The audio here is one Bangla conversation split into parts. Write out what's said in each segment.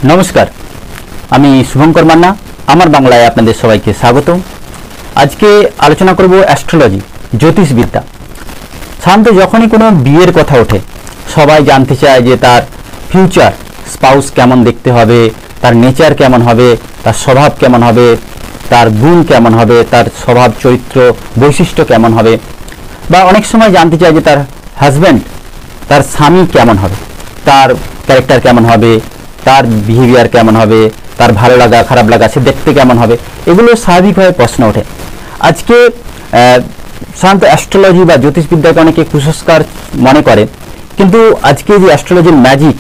নমস্কার, আমি শুভঙ্কর মান্না। আমার বাংলায় আপনাদের সবাইকে স্বাগত। আজকে আলোচনা করব অ্যাস্ট্রোলজি, জ্যোতিষবিদ্যা। সাধারণত যখনই কোনো বিয়ের কথা ওঠে সবাই জানতে চায় যে তার ফিউচার স্পাউস কেমন দেখতে হবে, তার নেচার কেমন হবে, তার স্বভাব কেমন হবে, তার গুণ কেমন হবে, তার স্বভাব চরিত্র বৈশিষ্ট্য কেমন হবে, বা অনেক সময় জানতে চায় যে তার হাজব্যান্ড, তার স্বামী কেমন হবে, তার ক্যারেক্টার কেমন হবে, তার বিহেভিয়ার কেমন হবে, তার ভালো লাগা খারাপ লাগা, সে দেখতে কেমন হবে। এগুলো স্বাভাবিকভাবে প্রশ্ন ওঠে। আজকে সাধারণত অ্যাস্ট্রোলজি বা জ্যোতিষবিদ্যাকে অনেকে কুসংস্কার মনে করে, কিন্তু আজকে যে অ্যাস্ট্রোলজির ম্যাজিক,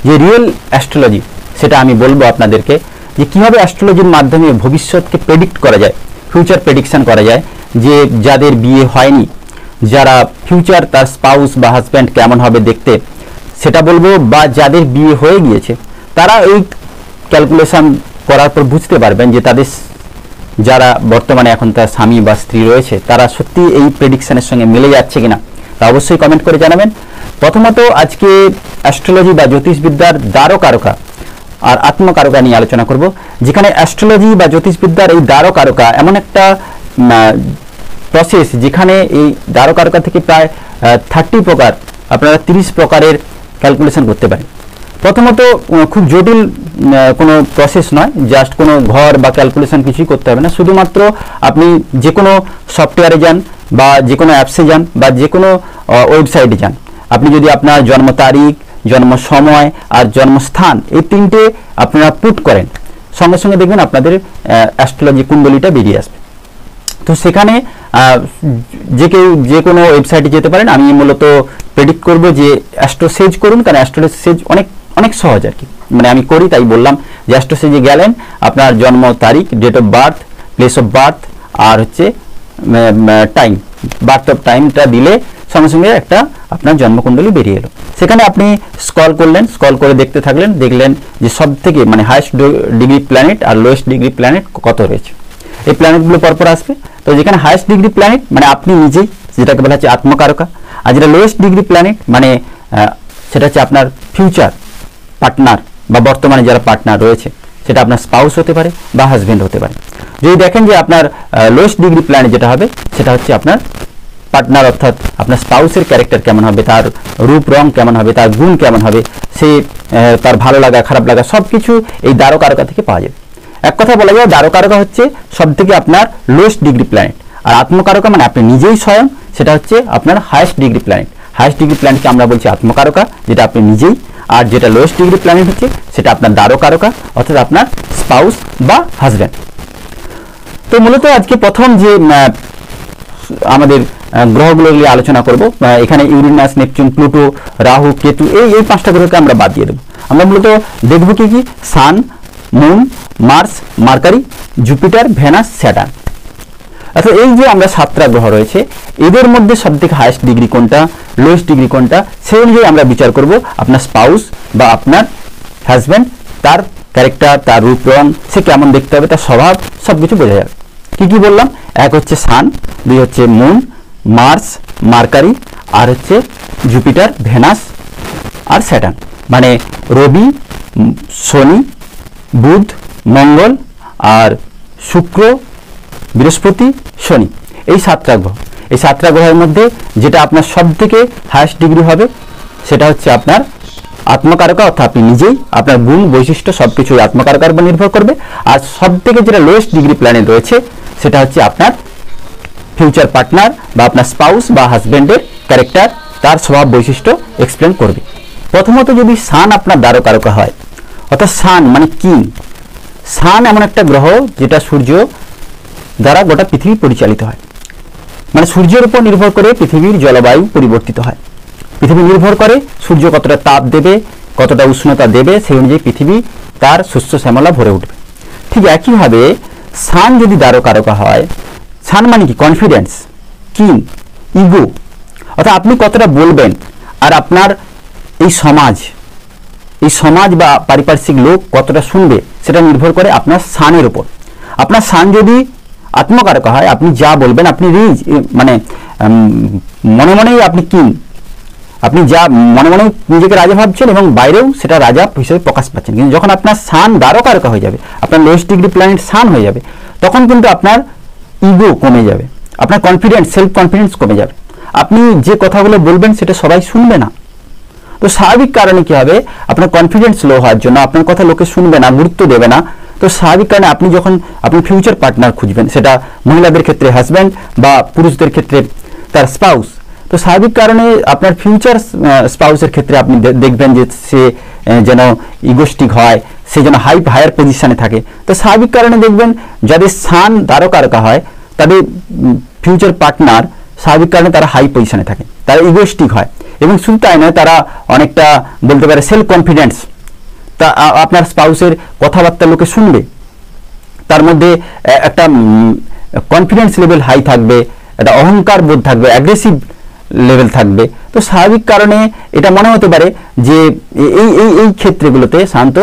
যে রিয়েল অ্যাস্ট্রোলজি, সেটা আমি বলবো আপনাদেরকে যে কীভাবে অ্যাস্ট্রোলজির মাধ্যমে ভবিষ্যৎকে প্রেডিক্ট করা যায়, ফিউচার প্রেডিকশান করা যায়। যে যাদের বিয়ে হয়নি, যারা ফিউচার তার স্পাউস বা হাজব্যান্ড কেমন হবে দেখতে, সেটা বলবো। বা যাদের বিয়ে হয়ে গিয়েছে তারা এই ক্যালকুলেশন করার পর বুঝতে পারবেন যে তাদের যারা বর্তমানে এখন তার স্বামী বা স্ত্রী রয়েছে তারা সত্যি এই প্রেডিকশনের সঙ্গে মিলে যাচ্ছে কিনা, তা অবশ্যই কমেন্ট করে জানাবেন। প্রথমত আজকে অ্যাস্ট্রোলজি বা জ্যোতিষবিদ্যার দ্বারকারকা আর আত্মকারকা নিয়ে আলোচনা করব। যেখানে অ্যাস্ট্রোলজি বা জ্যোতিষবিদ্যার এই দ্বারকারকা এমন একটা প্রসেস যেখানে এই দ্বারকারকা থেকে প্রায় 30 প্রকার, আপনারা 30 প্রকারের ক্যালকুলেশন করতে পারেন। প্রথমত খুব জটিল কোনো প্রসেস নয়, জাস্ট কোনো ঘর বা ক্যালকুলেশন কিছুই করতে হবে না। শুধুমাত্র আপনি যে কোনো সফটওয়্যারে যান বা যে কোনো অ্যাপসে যান বা যে কোনো ওয়েবসাইটে যান, আপনি যদি আপনার জন্ম তারিখ, জন্ম সময় আর জন্মস্থান এই তিনটে আপনারা পুট করেন, সঙ্গে সঙ্গে দেখবেন আপনাদের অ্যাস্ট্রোলজি কুণ্ডলিটা বেরিয়ে আসবে। তো সেখানে যে কেউ যে কোনো ওয়েবসাইটে যেতে পারেন। আমি মূলত প্রেডিক্ট করব যে অ্যাস্ট্রোসেজ করুন, কারণ অ্যাস্ট্রোসেজ অনেক সহজ আর কি, মানে আমি করি তাই বললাম। যে অ্যাস্ট্রোসেজে গেলেন, আপনার জন্ম তারিখ, date of birth, place of birth আর হচ্ছে টাইম, বার্থ অফ টাইমটা দিলে সঙ্গে সঙ্গে একটা আপনার জন্মকুণ্ডলী বেরিয়ে এলো। সেখানে আপনি স্ক্রল করলেন, স্ক্রল করে দেখতে থাকলেন, দেখলেন যে সব থেকে মানে হাইয়েস্ট ডিগ্রি প্ল্যানেট আর লোয়েস্ট ডিগ্রি প্ল্যানেট কত রয়েছে। এই প্ল্যানেটগুলো পরপর আসবে। তো যেখানে হাইয়েস্ট ডিগ্রি প্ল্যানেট মানে আপনি নিজেই, যেটাকে বলা হচ্ছে আত্মকারকা, আর যেটা লোয়েস্ট ডিগ্রি প্ল্যানেট মানে সেটা হচ্ছে আপনার ফিউচার পার্টনার বা বর্তমানে যারা পার্টনার রয়েছে, সেটা আপনার স্পাউস হতে পারে বা হাজব্যান্ড হতে পারে। যদি দেখেন যে আপনার লোয়েস্ট ডিগ্রি প্ল্যানেট যেটা হবে সেটা হচ্ছে আপনার পার্টনার, অর্থাৎ আপনার স্পাউসের ক্যারেক্টার কেমন হবে, তার রূপ রং কেমন হবে, তার গুণ কেমন হবে, সে তার ভালো লাগা খারাপ লাগা সব কিছু এই দ্বারকারকা থেকে পাওয়া যাবে। এক কথা বলা যায় দ্বারকারকা হচ্ছে সব থেকে আপনার লোয়েস্ট ডিগ্রি প্ল্যানেট, আর আত্মকারকা মানে আপনি নিজেই স্বয়ং, সেটা হচ্ছে আপনার highest degree planet. Highest degree প্ল্যানেটকে আমরা বলছি আত্মকারকা, যেটা আপনি নিজেই, আর যেটা লোয়েস্ট ডিগ্রি প্ল্যানেট হচ্ছে সেটা আপনার দ্বারকারকা, অর্থাৎ আপনার স্পাউস বা হাজব্যান্ড। তো মূলত আজকে প্রথম যে আমাদের গ্রহগুলো নিয়ে আলোচনা করব, এখানে Uranus, Neptune, Pluto, Rahu, Ketu, এই 5টা গ্রহকে আমরা বাদ দিয়ে দেবো। আমরা মূলত দেখব কি কি, Sun, Moon, Mars, Mercury, Jupiter, Venus, Saturn. আচ্ছা, এই যে আমরা 7টা গ্রহ রয়েছে এদের মধ্যে সবথেকে হাইয়েস্ট ডিগ্রি কোনটা, লোয়েস্ট ডিগ্রি কোনটা, সেই অনুযায়ী আমরা বিচার করব আপনার স্পাউস বা আপনার হাজব্যান্ড, তার ক্যারেক্টার, তার রূপ রং, সে কেমন দেখতে হবে, তার স্বভাব, সব কিছু বোঝা যাবে। কি কি বললাম, এক হচ্ছে সান, দুই হচ্ছে মুন, মার্স, মার্কারি, আর হচ্ছে জুপিটার, ভেনাস আর স্যাটার্ন। মানে রবি, শনি, বুধ, মঙ্গল আর শুক্র, বৃহস্পতি, শনি, এই 7টা গ্রহ। এই 7টা গ্রহের মধ্যে যেটা আপনার সব থেকে হাইয়েস্ট ডিগ্রি হবে সেটা হচ্ছে আপনার আত্মকারকা, অর্থাৎ আপনি নিজেই, আপনার গুণ বৈশিষ্ট্য সব কিছু আত্মকারকার উপর নির্ভর করবে। আর সব থেকে যেটা লোয়েস্ট ডিগ্রি প্ল্যানেট রয়েছে সেটা হচ্ছে আপনার ফিউচার পার্টনার বা আপনার স্পাউস বা হাজব্যান্ডের ক্যারেক্টার, তার স্বভাব বৈশিষ্ট্য এক্সপ্লেন করবে। প্রথমত যদি সান আপনার দ্বারকারকা হয়, অর্থাৎ সান মানে কিং। সান এমন একটা গ্রহ যেটা সূর্য দ্বারা গোটা পৃথিবী পরিচালিত হয়, মানে সূর্যের উপর নির্ভর করে পৃথিবীর জলবায়ু পরিবর্তিত হয়। পৃথিবী নির্ভর করে সূর্য কতটা তাপ দেবে, কতটা উষ্ণতা দেবে, সেই অনুযায়ী পৃথিবী তার শস্য শ্যামলা ভরে উঠবে। ঠিক একইভাবে সান যদি দ্বারকারকা হয়, সান মানে কি, কনফিডেন্স, কিং, ইগো, অর্থাৎ আপনি কতটা বলবেন, আর আপনার এই সমাজ বা পারিপার্শ্বিক লোক কতটা শুনবে, সেটা নির্ভর করে আপনার সানের উপর। আপনার সান যদি আত্মকারকা হয়, আপনি যা বলবেন, আপনি রিচ মানে মনে মনেই আপনি কিং, আপনি যা মনে মনে নিজেকে রাজা ভাবছেন এবং বাইরেও সেটা রাজা হিসেবে প্রকাশ পাচ্ছেন। কিন্তু যখন আপনার সান দ্বারকারকা হয়ে যাবে, আপনার লোয়েস্ট ডিগ্রি প্ল্যানেট সান হয়ে যাবে, তখন কিন্তু আপনার ইগো কমে যাবে, আপনার কনফিডেন্স, সেলফ কনফিডেন্স কমে যাবে। আপনি যে কথাগুলো বলবেন সেটা সবাই শুনবে না। তো স্বাভাবিক কারণে কি হবে, আপনার কনফিডেন্স লো হওয়ার জন্য, আপনার কথা লোকে শুনবে না, গুরুত্ব দেবে না। তো স্বাভাবিক কারণে আপনি যখন আপনি ফিউচার পার্টনার খুঁজবেন, সেটা মহিলাদের ক্ষেত্রে হাজব্যান্ড বা পুরুষদের ক্ষেত্রে তার স্পাউস, তো স্বাভাবিক কারণে আপনার ফিউচার স্পাউসের ক্ষেত্রে আপনি দেখবেন যে সে যেন ইগোস্টিক হয়, সে যেন হায়ার পজিশনে থাকে। তো স্বাভাবিক কারণে দেখবেন যাদের সান দ্বারকারকা হয় তাদের ফিউচার পার্টনার স্বাভাবিক কারণে তারা হাই পজিশনে থাকে, তারা ইগোস্টিক হয়। এবং শুধু তাই নয়, তারা অনেকটা বলতে পারে সেলফ কনফিডেন্স, তা আপনার স্পাউসের কথাবার্তা লোকে শুনবে, তার মধ্যে একটা কনফিডেন্স লেভেল হাই থাকবে, একটা অহংকার বোধ থাকবে, অ্যাগ্রেসিভ লেভেল থাকবে। তো স্বাভাবিক কারণে এটা মনে হতে পারে যে এই ক্ষেত্রগুলোতে শান্ত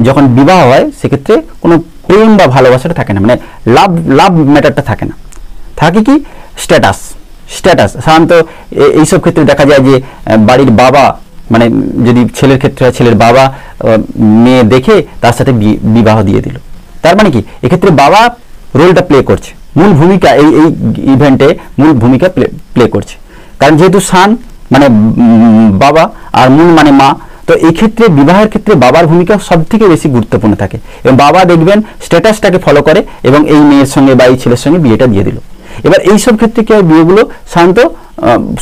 যখন বিবাহ হয় সেক্ষেত্রে কোনো প্রেম বা ভালোবাসাটা থাকে না, মানে লাভ ম্যাটারটা থাকে না, থাকে কি স্ট্যাটাস। সাধারণত এইসব ক্ষেত্রে দেখা যায় যে বাড়ির বাবা, মানে যদি ছেলের ক্ষেত্রে হয় ছেলের বাবা মেয়ে দেখে তার সাথে বিবাহ দিয়ে দিল, তার মানে কি এক্ষেত্রে বাবা রোলটা প্লে করছে, মূল ভূমিকা এই ইভেন্টে মূল ভূমিকা প্লে করছে। কারণ যেহেতু সান মানে বাবা আর মুন মানে মা, তো এই ক্ষেত্রে বিবাহের ক্ষেত্রে বাবার ভূমিকা সব থেকে বেশি গুরুত্বপূর্ণ থাকে। এবং বাবা দেখবেন স্ট্যাটাসটাকে ফলো করে এবং এই মেয়ের সঙ্গে বা এই ছেলের সঙ্গে বিয়েটা দিয়ে দিল। এবার এইসব ক্ষেত্রে কি হয়, বিয়েগুলো সাধারণত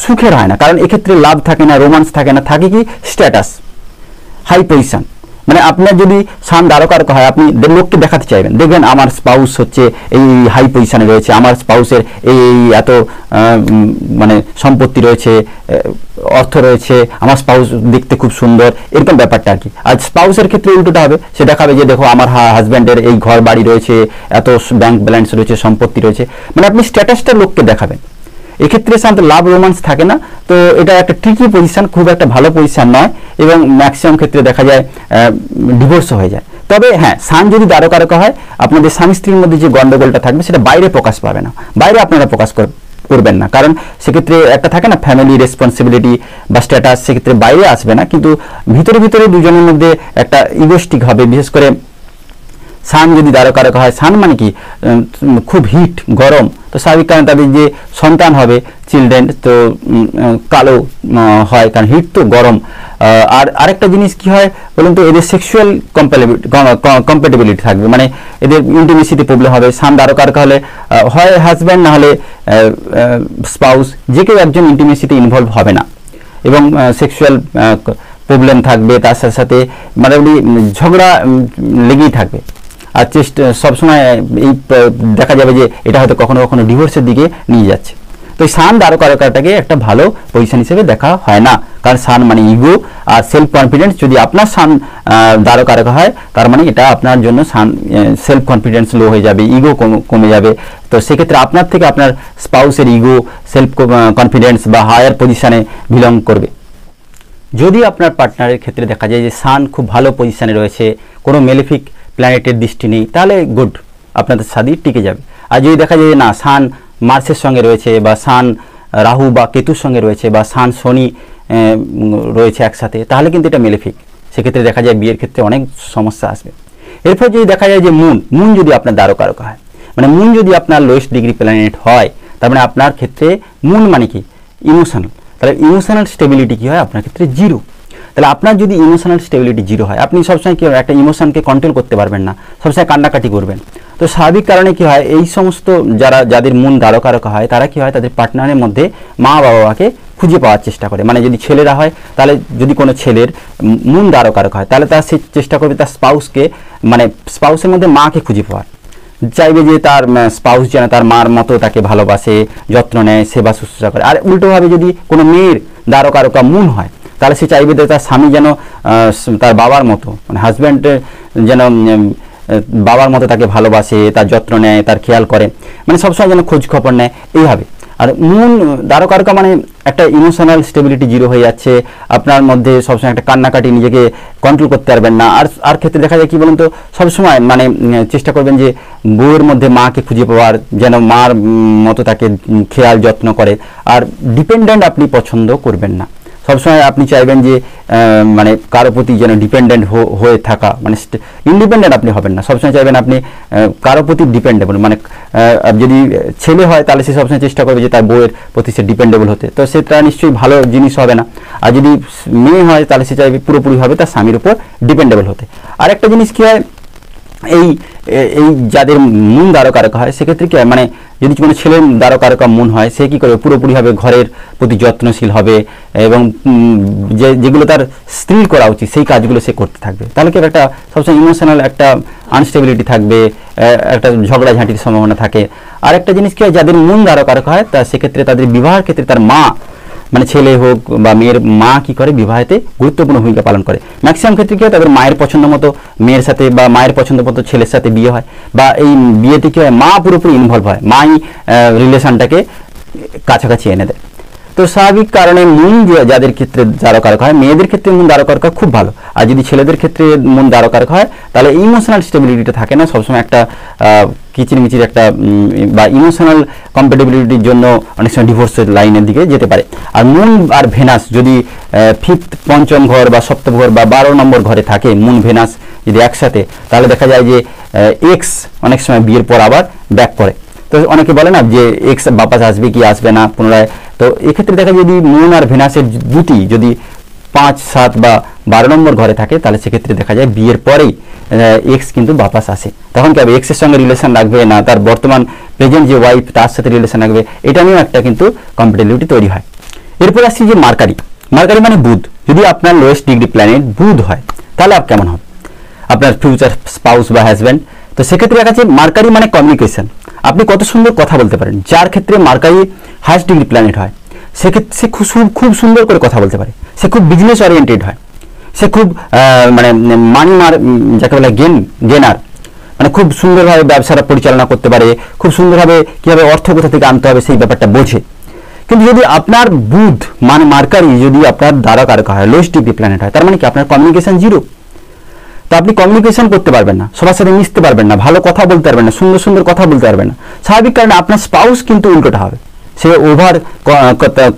সুখের হয় না, কারণ এক্ষেত্রে লাভ থাকে না, রোমান্স থাকে না, থাকে কি স্ট্যাটাস, হাই পজিশন। মানে আপনার যদি সান দ্বারকারকা হয়, আপনি লোককে দেখাতে চাইবেন, দেখবেন আমার স্পাউস হচ্ছে এই হাই পজিশনে রয়েছে, আমার স্পাউসের এই এত মানে সম্পত্তি রয়েছে, অর্থ রয়েছে, আমার স্পাউস দেখতে খুব সুন্দর, এরকম ব্যাপারটা আর কি। আর স্পাউসের ক্ষেত্রে উল্টোটা হবে, সে দেখাবে যে দেখো আমার হাজব্যান্ডের এই ঘর বাড়ি রয়েছে, এত ব্যাংক ব্যালেন্স রয়েছে, সম্পত্তি রয়েছে, মানে আপনি স্ট্যাটাসটা লোককে দেখাবেন। এক্ষেত্রে সাধারণত লাভ রোমান্স থাকে না। তো এটা একটা ট্রিকি পজিশন, খুব একটা ভালো পজিশন নয়, এবং ম্যাক্সিমাম ক্ষেত্রে দেখা যায় ডিভোর্সও হয়ে যায়। তবে হ্যাঁ, সান যদি দ্বারকারকা হয়, আপনাদের স্বামী স্ত্রীর মধ্যে যে গন্ডগোলটা থাকবে সেটা বাইরে প্রকাশ পাবে না, বাইরে আপনারা প্রকাশ করবেন না, কারণ সেক্ষেত্রে একটা থাকে না ফ্যামিলি রেসপন্সিবিলিটি বা স্ট্যাটাস, সেক্ষেত্রে বাইরে আসবে না, কিন্তু ভিতরে ভিতরে দুজনের মধ্যে একটা ইগোস্টিক হবে। বিশেষ করে সান যদি দ্বারকারকা হয়, সান মানে কি খুব হিট, গরম, তো স্বাভাবিক কারণে তাদের যে সন্তান হবে চিলড্রেন তো কালো হয়, কারণ হিট তো গরম। আর আরেকটা জিনিস কি হয় বলুন তো, এদের সেক্সুয়াল কম্প্যাটিবিলিটি থাকবে, মানে এদের ইন্টিমেসিতে প্রবলেম হবে। সান দ্বারকারকা হলে হয় হাজব্যান্ড না হলে স্পাউস, যে কেউ একজন ইন্টিমেসিতে ইনভলভ হবে না, এবং সেক্সুয়াল প্রবলেম থাকবে, তার সাথে সাথে মোটামুটি ঝগড়া লেগেই থাকবে। আর সবসময় এই দেখা যাবে যে এটা হয়তো কখনো কখনো ডিভোর্সের দিকে নিয়ে যাচ্ছে। তো এই সান দ্বারকারকাটাকে একটা ভালো পজিশন হিসেবে দেখা হয় না, কারণ সান মানে ইগো আর সেলফ কনফিডেন্স। যদি আপনার সান দ্বারকারকা হয়, তার মানে এটা আপনার জন্য সেলফ কনফিডেন্স লো হয়ে যাবে, ইগো কমে যাবে। তো সেক্ষেত্রে আপনার থেকে আপনার স্পাউসের ইগো, সেলফ কনফিডেন্স বা হায়ার পজিশনে বিলং করবে। যদি আপনার পার্টনারের ক্ষেত্রে দেখা যায় যে সান খুব ভালো পজিশনে রয়েছে, কোনো মেলিফিক প্ল্যানেটের দৃষ্টি নেই, তাহলে গুড, আপনাদের শাদী টিকে যাবে। আর যদি দেখা যায় যে না, সান মার্সের সঙ্গে রয়েছে, বা সান রাহু বা কেতুর সঙ্গে রয়েছে, বা সান শনি রয়েছে একসাথে, তাহলে কিন্তু এটা মেলিফিক। সেক্ষেত্রে দেখা যায় বিয়ের ক্ষেত্রে অনেক সমস্যা আসবে। এরপর যদি দেখা যায় যে মুন যদি আপনার দ্বারকারকা হয়, মানে মুন যদি আপনার লোয়েস্ট ডিগ্রি প্ল্যানেট হয়, তার মানে আপনার ক্ষেত্রে মুন মানে কি ইমোশনাল, তাহলে ইমোশনাল স্টেবিলিটি কী হয় আপনার ক্ষেত্রে জিরো। তাহলে আপনার যদি ইমোশনাল স্টেবিলিটি জিরো হয়, আপনি সবসময় কী একটা ইমোশনকে কন্ট্রোল করতে পারবেন না, সবসময় কান্নাকাটি করবেন। তো স্বাভাবিক কারণে কি হয়, এই সমস্ত যাদের মন দ্বারকারকা হয়, তারা কি হয়, তাদের পার্টনারের মধ্যে মা বাবাকে খুঁজে পাওয়ার চেষ্টা করে। মানে যদি ছেলেরা হয়, তাহলে যদি কোনো ছেলের মন দ্বারকারকা হয়, তাহলে তারা সে চেষ্টা করবে তার স্পাউসকে, মানে স্পাউসের মধ্যে মাকে খুঁজে পাওয়ার, চাইবে যে তার স্পাউস যেন তার মার মতো তাকে ভালোবাসে, যত্ন নেয়, সেবা শুশ্রূষা করে। আর উল্টোভাবে যদি কোনো মেয়ের দ্বারকারকা মুন হয়, তাহলে সে চাইবে যে তার স্বামী যেন তার বাবার মতো, মানে হাজব্যান্ডের যেন বাবার মতো তাকে ভালোবাসে, তার যত্ন নেয়, তার খেয়াল করে, মানে সবসময় যেন খোঁজ খবর নেয়, এইভাবে। আর মুন দ্বারকারকা মানে একটা ইমোশনাল স্টেবিলিটি জিরো হয়ে যাচ্ছে, আপনার মধ্যে সবসময় একটা কান্নাকাটি, নিজেকে কন্ট্রোল করতে পারবেন না। আর ক্ষেত্রে দেখা যায় কি বলুন তো, সবসময় মানে চেষ্টা করবেন যে বউয়ের মধ্যে মাকে খুঁজে পাওয়ার, যেন মার মতো তাকে খেয়াল যত্ন করে। আর ডিপেন্ডেন্ট আপনি পছন্দ করবেন না। সবসময় আপনি চাইবেন যে মানে কারো প্রতি যেন ডিপেন্ডেন্ট হয়ে থাকা, মানে ইন্ডিপেন্ডেন্ট আপনি হবেন না, সবসময় চাইবেন আপনি কারো প্রতি ডিপেন্ডেবল। মানে যদি ছেলে হয় তাহলে সে সবসময় চেষ্টা করবে যে তার বউয়ের প্রতি সে ডিপেন্ডেবল হতে, তো সেটা নিশ্চয়ই ভালো জিনিস হবে না। আর যদি মেয়ে হয় তাহলে সে চাইবে পুরোপুরিভাবে তার স্বামীর উপর ডিপেন্ডেবল হতে। আর একটা জিনিস কী হয়, এই এই যাদের মন দ্বারকারক হয় সেক্ষেত্রে কি হয়, মানে যদি কোনো ছেলের দ্বারকারকা মন হয় সে কী করবে, পুরোপুরিভাবে ঘরের প্রতি যত্নশীল হবে এবং যেগুলো তার স্ত্রীর করা উচিত সেই কাজগুলো সে করতে থাকবে। তাহলে কি একটা সবসময় ইমোশনাল একটা আনস্টেবিলিটি থাকবে, একটা ঝগড়াঝাঁটির সম্ভাবনা থাকে। আর একটা জিনিস কি হয়, যাদের মন দ্বারকারক হয় তা সেক্ষেত্রে তাদের বিবাহের ক্ষেত্রে তার মা, মানে ছেলে হোক বা মেয়ের মা কি করে, বিবাহেতে গুরুত্বপূর্ণ ভূমিকা পালন করে। ম্যাক্সিমাম ক্ষেত্রে কি হয়, তাদের মায়ের পছন্দ মতো মেয়ের সাথে বা মায়ের পছন্দ মতো ছেলের সাথে বিয়ে হয়, বা এই বিয়েতে কি হয়, মা পুরোপুরি ইনভলভ হয়, মাই রিলেশনটাকে কাছাকাছি এনে দেয়। তো স্বাভাবিক কারণে মন যাদের ক্ষেত্রে দ্বারকারক হয়, মেয়েদের ক্ষেত্রে মন দ্বারকারক খুব ভালো। আর যদি ছেলেদের ক্ষেত্রে মন দ্বারকারক হয় তাহলে ইমোশনাল স্টেবিলিটিটা থাকে না, সবসময় একটা কিচিরমিচির একটা বা ইমোশনাল কম্প্যাটিবিলিটির জন্য অনেক সময় ডিভোর্সের লাইনের দিকে যেতে পারে। আর মুন আর ভেনাস যদি ফিফথ, পঞ্চম ঘর বা সপ্তম ঘর বা 12 নম্বর ঘরে থাকে, মুন ভেনাস যদি একসাথে, তাহলে দেখা যায় যে এক্স অনেক সময় বিয়ের পর আবার ব্যাক করে। তো অনেকে বলে না যে এক্স বাপাস আসবে কি আসবে না পুনরায়, তো এক্ষেত্রে দেখা যায় যদি মুন আর ভেনাসের দুটি যদি 5, 7 বা 12 নম্বর ঘরে থাকে তাহলে সেক্ষেত্রে দেখা যায় বিয়ের পরেই এক্স কিন্তু বাপাস আসে। তখন কি হবে, এক্সের সঙ্গে রিলেশন রাখবে না, তার বর্তমান প্রেজেন্ট যে ওয়াইফ তার সাথে রিলেশন রাখবে, এটা নিয়েও একটা কিন্তু কম্প্যাটিবিলিটি তৈরি হয়। এরপর আসছি যে মার্কারি। মার্কারি মানে বুধ। যদি আপনার লোয়েস্ট ডিগ্রি প্ল্যানেট বুধ হয় তাহলে কেমন হবে আপনার ফিউচার স্পাউস বা হাজব্যান্ড। তো সেক্ষেত্রে দেখা যাচ্ছে মার্কারি মানে কমিউনিকেশন, আপনি কত সুন্দর কথা বলতে পারেন। যার ক্ষেত্রে মার্কারি হাইস্ট ডিগ্রি প্ল্যানেট হয় সেক্ষেত্রে সে খুব সুন্দর করে কথা বলতে পারে, সে খুব বিজনেস ওরিয়েন্টেড হয়, সে খুব মানে মানি যাকে বলে গেনার, মানে খুব সুন্দরভাবে ব্যবসাটা পরিচালনা করতে পারে, খুব সুন্দরভাবে কীভাবে অর্থ কোথা থেকে আনতে হবে সেই ব্যাপারটা বোঝে। কিন্তু যদি আপনার বুধ মানে মার্কারি যদি আপনার দ্বারকারক হয়, লোয়েস্ট ডিগ্রি প্ল্যানেট হয়, তার মানে কি আপনার কমিউনিকেশন জিরো। তো আপনি কমিউনিকেশন করতে পারবেন না, সবার সাথে মিশতে পারবেন না, ভালো কথা বলতে পারবেন না, সুন্দর সুন্দর কথা বলতে পারবেন না। স্বাভাবিক কারণে আপনার স্পাউস কিন্তু উল্টোটা হবে, সে ওভার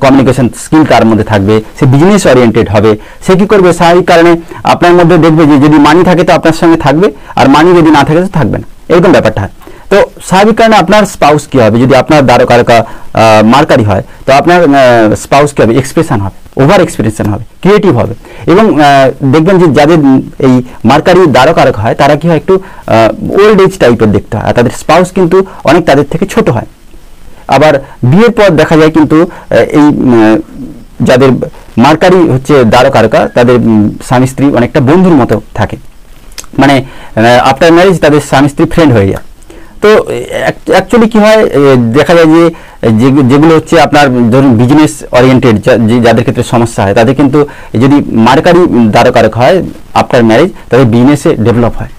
কমিউনিকেশন স্কিল তার মধ্যে থাকবে, সে বিজনেস ওরিয়েন্টেড হবে। সে কী করবে, স্বাভাবিক কারণে আপনার মধ্যে দেখবে যে যদি মানি থাকে তো আপনার সঙ্গে থাকবে, আর মানি যদি না থাকে তো থাকবে না, এরকম ব্যাপারটা হয়। তো স্বাভাবিক কারণে আপনার স্পাউস কী হবে, যদি আপনার দ্বারকারকা মার্কারি হয় তো আপনার স্পাউস কী হবে, এক্সপ্রেশন হবে, ওভার এক্সপ্রেশন হবে, ক্রিয়েটিভ হবে। এবং দেখবেন যে যাদের এই মার্কারি দ্বারকারক হয় তারা কি হয়, একটু ওল্ড এজ টাইপের দেখতে হয়, আর তাদের স্পাউস কিন্তু অনেক তাদের থেকে ছোট হয়। আবার বিয়ের পর দেখা যায় কিন্তু এই যাদের মার্কারি হচ্ছে দ্বারকারকা তাদের স্বামী স্ত্রী অনেকটা বন্ধুর মতো থাকে, মানে আফটার ম্যারেজ তাদের স্বামী স্ত্রী ফ্রেন্ড হয়ে যায়। তো অ্যাকচুয়ালি কী হয়, দেখা যায় যে যেগুলো হচ্ছে আপনার ধরুন বিজনেস ওরিয়েন্টেড যাদের ক্ষেত্রে সমস্যা হয় তাদের কিন্তু যদি মার্কারি দ্বারকারক হয় আফটার ম্যারেজ তাদের বিজনেসে ডেভেলপ হয়।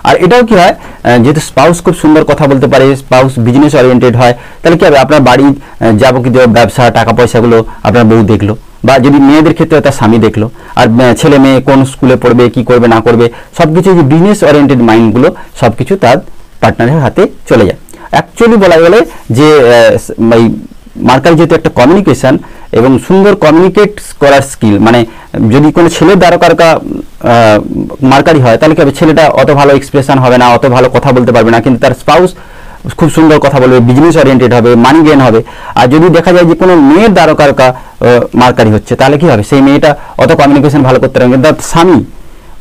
আর এটাও কি হয়, যেহেতু স্পাউস খুব সুন্দর কথা বলতে পারে, স্পাউস বিজনেস ওরিয়েন্টেড হয়, তাহলে কি হবে, আপনার বাড়ির যাবতীয় ব্যবসা টাকা পয়সাগুলো আপনার বউ দেখলো, বা যদি মেয়েদের ক্ষেত্রে তার স্বামী দেখলো, আর ছেলে মেয়ে কোন স্কুলে পড়বে, কি করবে না করবে, সব কিছু যে বিজনেস ওরিয়েন্টেড মাইন্ডগুলো সব কিছু তার পার্টনারের হাতে চলে যায়। অ্যাকচুয়ালি বলা গেলে যে এই মার্কারি যেহেতু একটা কমিউনিকেশন এবং সুন্দর কমিউনিকেট করার স্কিল, মানে যদি কোনো ছেলের দ্বারকারকা মার্কারি হয় তাহলে কি হবে, ছেলেটা অত ভালো এক্সপ্রেশন হবে না, অত ভালো কথা বলতে পারবে না, কিন্তু তার স্পাউস খুব সুন্দর কথা বলবে, বিজনেস ওরিয়েন্টেড হবে, মানি গেন হবে। আর যদি দেখা যায় যে কোনো মেয়ের দ্বারকারকা মার্কারি হচ্ছে তাহলে কি হবে, সেই মেয়েটা অত কমিউনিকেশন ভালো করতে পারবে, কিন্তু তার স্বামী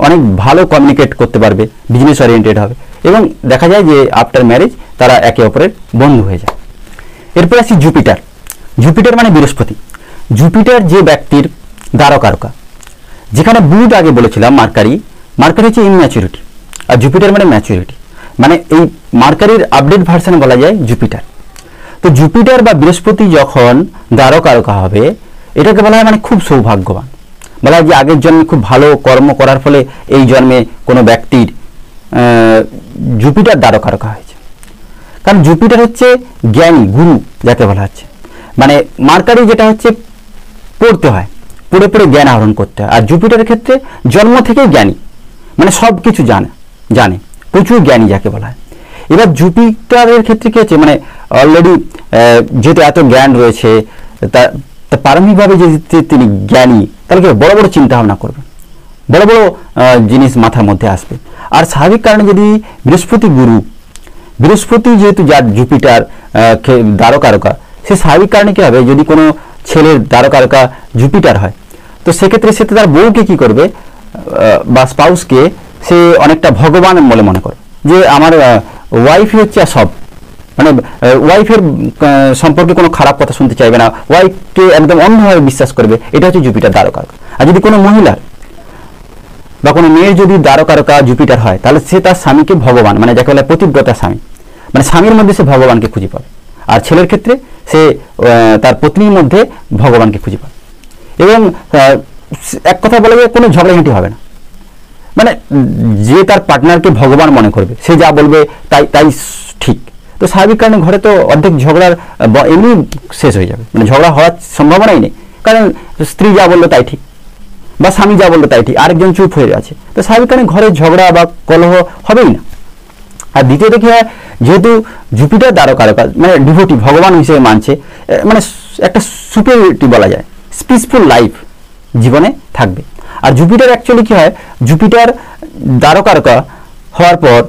অনেক ভালো কমিউনিকেট করতে পারবে, বিজনেস ওরিয়েন্টেড হবে, এবং দেখা যায় যে আফটার ম্যারেজ তারা একে অপরের বন্ধু হয়ে যায়। এরপর আসি জুপিটার। জুপিটার মানে বৃহস্পতি। জুপিটার যে ব্যক্তির দ্বারকারকা, যেখানে বুধ আগে বলেছিলাম মার্কারি হচ্ছে ইনম্যাচুরিটি, আর জুপিটার মানে ম্যাচুরিটি, মানে এই মার্কারির আপডেট ভার্সনে বলা যায় জুপিটার। তো জুপিটার বা বৃহস্পতি যখন দ্বারকারকা হবে এটাকে বলা হয় মানে খুব সৌভাগ্যবান, বলা হয় যে আগের জন্মে খুব ভালো কর্ম করার ফলে এই জন্মে কোনো ব্যক্তির জুপিটার দ্বারকারকা হয়েছে। কারণ জুপিটার হচ্ছে জ্ঞানী, গুরু যাকে বলা হচ্ছে, মানে মার্কারি যেটা হচ্ছে পড়তে হয়, পড়ে পড়ে জ্ঞান আহরণ করতে হয়, আর জুপিটারের ক্ষেত্রে জন্ম থেকেই জ্ঞানী, মানে সব কিছু জানে, প্রচুর জ্ঞানী যাকে বলা হয়। এবার জুপিটারের ক্ষেত্রে কী হচ্ছে, মানে অলরেডি যেহেতু এত জ্ঞান রয়েছে তা প্রারম্ভিকভাবে যদি তিনি জ্ঞানী, তাহলে কি বড় বড় চিন্তা ভাবনা করবে, বড় বড় জিনিস মাথার মধ্যে আসবে। আর স্বাভাবিক কারণে যদি বৃহস্পতি গুরু, বৃহস্পতি যেহেতু যার জুপিটার দ্বারকারকা, সে স্বাভাবিক কারণে কি হবে, যদি কোনো ছেলের দ্বারকারকা জুপিটার হয়, তো সেক্ষেত্রে সে তার বউকে কি করবে বা স্পাউসকে সে অনেকটা ভগবান বলে মনে করে, যে আমার ওয়াইফই হচ্ছে সব, মানে ওয়াইফের সম্পর্কে কোনো খারাপ কথা শুনতে চাইবে না, ওয়াইফকে একদম অন্যভাবে বিশ্বাস করবে। এটা হচ্ছে জুপিটার দ্বারকারকা। আর যদি কোনো মহিলার বা কোনো মেয়ের যদি দ্বারকারকা জুপিটার হয়, তাহলে সে তার স্বামীকে ভগবান, মানে যাকে বলে পতিব্রতা স্বামী, মানে স্বামীর মধ্যে সে ভগবানকে খুঁজে পাবে। আর ছেলের ক্ষেত্রে সে তার পত্নীর মধ্যে ভগবানকে খুঁজে পাবে। এবং এক কথা বলা যায়, কোনো ঝগড়াঝাঁটি হবে না, মানে যে তার পার্টনারকে ভগবান মনে করবে, সে যা বলবে তাই তাই ঠিক। তো স্বাভাবিক কারণে ঘরে তো অর্ধেক ঝগড়ার এমনি শেষ হয়ে যাবে, মানে ঝগড়া হওয়ার সম্ভাবনাই নেই, কারণ স্ত্রী যা বললো তাই ঠিক বা স্বামী যা বললো তাই ঠিক, আরেকজন চুপ হয়ে আছে। তো স্বাভাবিক কারণে ঘরে ঝগড়া বা কলহ হবেই না। আর দ্বিতীয়ত কি হয়, যেহেতু জুপিটার দ্বারকারকা, মানে ডিভোটি ভগবান হিসেবে মানছে, মানে একটা সুপিরিয়রিটি বলা যায়, পিসফুল লাইফ জীবনে থাকবে। আর জুপিটার অ্যাকচুয়ালি কি হয়, জুপিটার দ্বারকারকা হওয়ার পর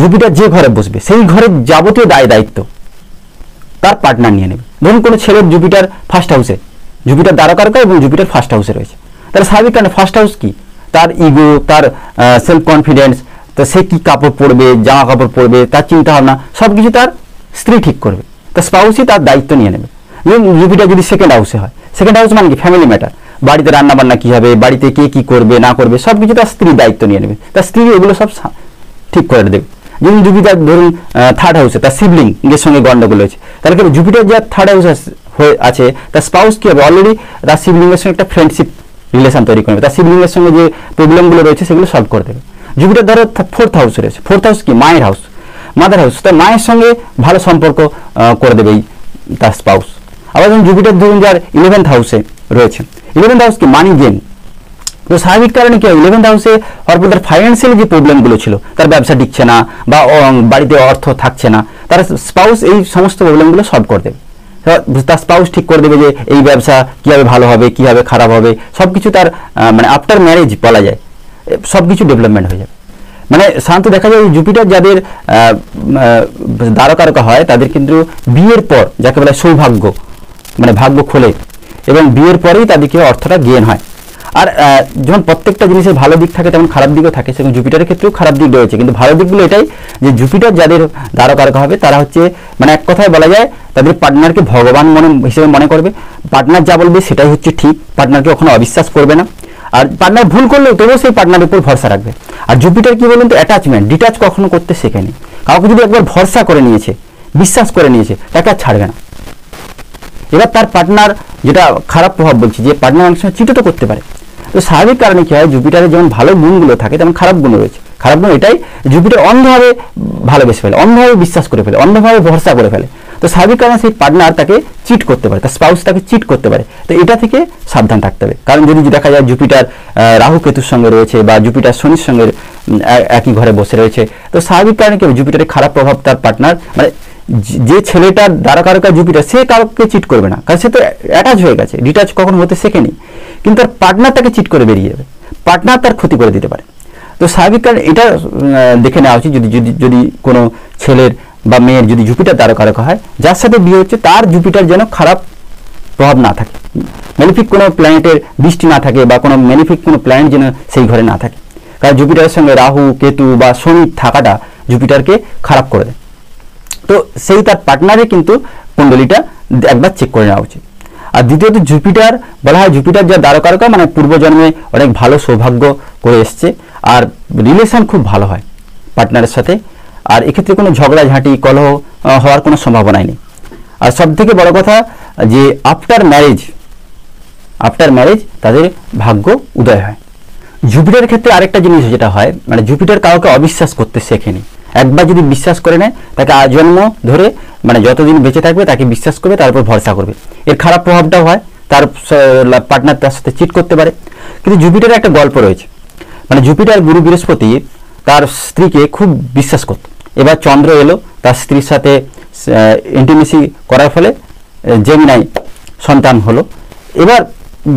জুপিটার যে ঘরে বসবে, সেই ঘরের যাবতীয় দায়িত্ব তার পার্টনার নিয়ে নেবে। ধরুন কোনো ছেলের জুপিটার ফার্স্ট হাউসে, জুপিটার দ্বারকারকা এবং জুপিটার ফার্স্ট হাউসে রয়েছে, তাহলে স্বাভাবিক কারণে ফার্স্ট হাউস কি, তার ইগো, তার সেলফ কনফিডেন্স, তা সে কি কাপড় পরবে, জামা কাপড় পরবে, তার চিন্তা ভাবনা সব কিছু তার স্ত্রী ঠিক করবে, তার স্পাউসই তার দায়িত্ব নিয়ে নেবে। জুপিটার যদি সেকেন্ড হাউসে হয়, সেকেন্ড হাউস মানে কি ফ্যামিলি ম্যাটার, বাড়িতে রান্না বান্না কি হবে, বাড়িতে কে কি করবে না করবে সব কিছু তার স্ত্রী দায়িত্ব নিয়ে নেবে, তার স্ত্রী এগুলো সব ঠিক করে দেবে। যেমন জুপিটার ধরুন থার্ড হাউসে তার সিবলিং এর সঙ্গে গন্ডগোল হয়েছে, তাহলে কি জুপিটার যা থার্ড হাউস হয়ে আছে, তার স্পাউস কি হবে, অলরেডি তার সিবলিং এর সঙ্গে একটা ফ্রেন্ডশিপ রিলেশন তৈরি করবে, তার সিবলিং এর সঙ্গে যে প্রবলেমগুলো রয়েছে সেগুলো সলভ করে দেবে। জুপিটার ধরো ফোর্থ হাউসে রয়েছে, ফোর্থ হাউস কি মায়ের হাউস, মাদার হাউস, তার মায়ের সঙ্গে ভালো সম্পর্ক করে দেবে তার স্পাউস। আবার যখন জুপিটার ধরুন যার 11th হাউসে রয়েছে, 11th হাউস কি মানি গেম, তো স্বাভাবিক কারণে কি হয়, 11th হাউসে হওয়ার পর তার ফাইন্যান্সিয়াল যে প্রবলেমগুলো ছিল, তার ব্যবসা টিকছে না বা বাড়িতে অর্থ থাকছে না, তার স্পাউস এই সমস্ত প্রবলেমগুলো সলভ করে দেবে। তার স্পাউস ঠিক করে দেবে যে এই ব্যবসা কীভাবে ভালো হবে, কীভাবে খারাপ হবে, সব কিছু তার মানে আফটার ম্যারেজ বলা যায় সব কিছু ডেভেলপমেন্ট হয়ে যাবে। মানে সাধারণত দেখা যায় জুপিটার যাদের দ্বারকারকা হয়, তাদের কিন্তু বিয়ের পর যাকে বলে সৌভাগ্য, মানে ভাগ্য খোলে, এবং বিয়ের পরেই তাদেরকে অর্থটা গেইন হয়। আর যেমন প্রত্যেকটা জিনিসের ভালো দিক থাকে তেমন খারাপ দিকও থাকে, সেরকম জুপিটারের ক্ষেত্রেও খারাপ দিক রয়েছে, কিন্তু ভালো দিকগুলো এটাই যে জুপিটার যাদের দ্বারকারকা হবে তারা হচ্ছে, মানে এক কথায় বলা যায় তাদের পার্টনারকে ভগবান হিসেবে মনে করবে, পার্টনার যা বলবে সেটাই হচ্ছে ঠিক, পার্টনারকে কখনো অবিশ্বাস করবে না, আর পার্টনার ভুল করলেও তবুও সেই পার্টনারের উপর ভরসা রাখবে। আর জুপিটার কি বলুন তো, অ্যাটাচমেন্ট, ডিটাচ কখনো করতে শেখেনি, কাউকে যদি একবার ভরসা করে নিয়েছে, বিশ্বাস করে নিয়েছে, তাকে আর ছাড়বে না। এবার তার পার্টনার, যেটা খারাপ প্রভাব বলছি, যে পার্টনার অনেক সময় চিট তো করতে পারে। তো স্বাভাবিক কারণে কি হয়, জুপিটারের যেমন ভালো গুণগুলো থাকে তেমন খারাপ গুণ রয়েছে। খারাপ গুণ এটাই, জুপিটার অন্ধভাবে ভালোবেসে ফেলে, অন্ধভাবে বিশ্বাস করে ফেলে, অন্ধভাবে ভরসা করে ফেলে। তো স্বাভাবিক কারণে সেই পার্টনার তাকে চিট করতে পারে, তার স্পাউস তাকে চিট করতে পারে। তো এটা থেকে সাবধান থাকতে হবে, কারণ যদি দেখা যায় জুপিটার রাহু কেতুর সঙ্গে রয়েছে বা জুপিটার শনির সঙ্গে একই ঘরে বসে রয়েছে, তো স্বাভাবিক কারণে কি হবে, জুপিটারের খারাপ প্রভাব তার পার্টনার, মানে যে ছেলেটার দ্বারকারকা জুপিটার, সে কাউকে চিট করবে না, কারণ সে তো অ্যাটাচ হয়ে গেছে, ডিটাচ কখনো হতে শেখেনি, কিন্তু তার পার্টনার তাকে চিট করে বেরিয়ে যাবে, পার্টনার তার ক্ষতি করে দিতে পারে। তো স্বাভাবিক কারণে এটা দেখে নেওয়া উচিত, যদি কোনো ছেলের বা মেয়ের যদি জুপিটার দ্বারকারকা হয়, যার সাথে বিয়ে হচ্ছে তার জুপিটার যেন খারাপ প্রভাব না থাকে, ম্যালিফিক কোনো প্ল্যানেটের দৃষ্টি না থাকে বা কোনো ম্যালিফিক কোনো প্ল্যানেট যেন সেই ঘরে না থাকে, কারণ জুপিটারের সঙ্গে রাহু কেতু বা শনি থাকাটা জুপিটারকে খারাপ করে দেয়। তো সেই তার পার্টনারে কিন্তু কুণ্ডলিটা একবার চেক করে নেওয়া উচিত। আর দ্বিতীয়ত জুপিটার বলা হয়, জুপিটার যা দ্বারকারকা, মানে পূর্বজন্মে অনেক ভালো সৌভাগ্য করে এসছে, আর রিলেশন খুব ভালো হয় পার্টনারের সাথে, আর এক্ষেত্রে কোনো ঝগড়াঝাঁটি কলহ হওয়ার কোনো সম্ভাবনাই নেই। আর সব থেকে বড় কথা যে আফটার ম্যারেজ তাদের ভাগ্য উদয় হয়। জুপিটারের ক্ষেত্রে আরেকটা জিনিস যেটা হয়, মানে জুপিটার কাউকে অবিশ্বাস করতে শেখেনি, একবার যদি বিশ্বাস করে নেয় তাকে আজন্ম ধরে, মানে যতদিন বেঁচে থাকবে তাকে বিশ্বাস করবে, তার উপর ভরসা করবে। এর খারাপ প্রভাবটাও হয়, তার পার্টনার তার সাথে চিট করতে পারে। কিন্তু জুপিটারের একটা গল্প রয়েছে, মানে জুপিটার গুরু বৃহস্পতি তার স্ত্রীকে খুব বিশ্বাস করত। এবার চন্দ্র এলো, তার স্ত্রীর সাথে ইন্টিমেসি করার ফলে জেমিনাই সন্তান হলো, এবার